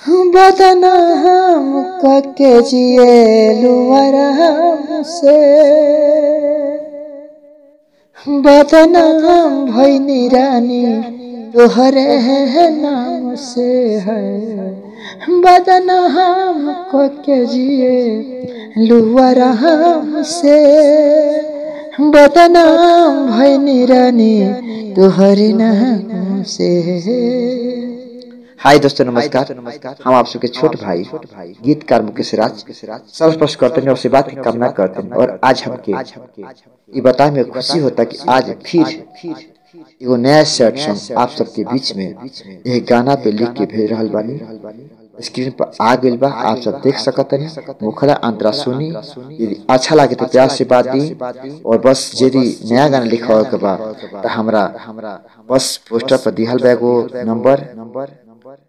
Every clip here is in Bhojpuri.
बदनाम कके जिएलु आराम से, बदनाम भइनी रानी तोहरे नाम से है। बदनाम कके जिएलु आराम से, बदनाम भइनी रानी तोहरे नाम से। हाय दोस्तों नमस्कार। हम आप सबके छोटे भाई गीतकार मुकेश राज सर्वस्पर्श करते हैं और से बात की कामना करते हैं। और आज हमके ये बताए में खुशी होता कि आज फिर एगो नया सेट सॉन्ग आप सबके बीच में यह गाना पे लिख के भेज रहल बानी। स्क्रीन पर आ गइल बा, आप सब देख सकत हैं। मुखड़ा अंतरा सुनी, यदि अच्छा लगे तो प्यार से बात दी। और बस यदि नया गाना लिखा के बा तो हमरा बस पोस्टर पर दिहल बा एगो नंबर,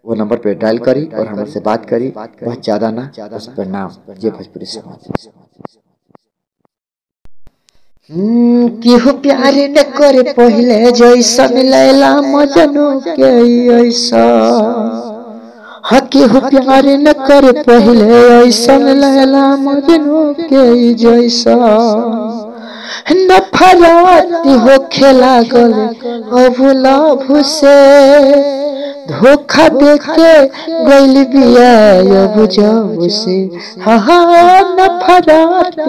वो नंबर पे डायल करी और हमसे बात करी। बहुत ज्यादा ना, उस पर नाम जय भोजपुरी समाज। केहू प्यार न करे पहले जैसन लैला मजनू के ऐसा। हाँ केहू प्यार न करे पहले ऐसन लैला मजनू के जैसा। नफरत होखे लागल अब लव से, धोखा देके गइल बिया अब जब से। हाँ नफरत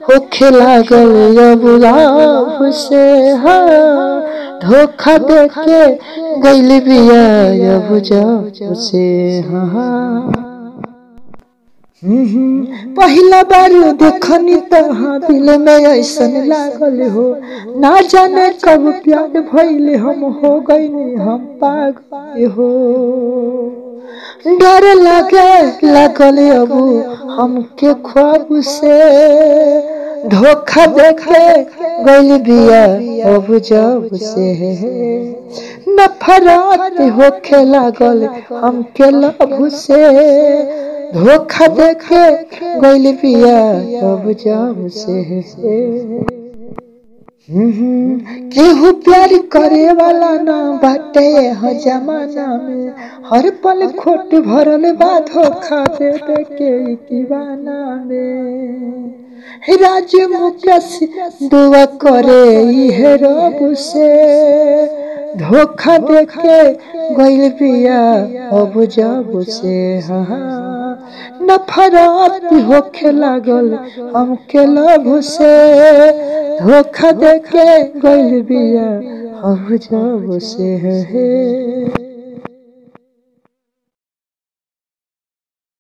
होखे लागल अब लव से, हाँ धोखा देके गइल बिया अब जब से। हाँ पहला बार देखनी तहाँ दिल में ऐसन लागल हो, ना जाने कब प्यार भइले हम हो गइनी हम पागल हो। डर लागल अब हमके ख्वाब से, धोखा देके गइल बिया अब जब से। नफरत होखे लागल हमके लव से, धोखा देके गइल बिया अब जब से। केहू प्यार करे वाला ना बाटे ह जमाना में, हर पल खोट भरल बा धोखा दे दे के दीवाना में। राज मुकेश दुआ करे इहे रब से, धोखा देके गइल बिया अब जब से। हाँ नफरत होखे लागल हमके लव से, धोखा देके गइल बिया अब जब से।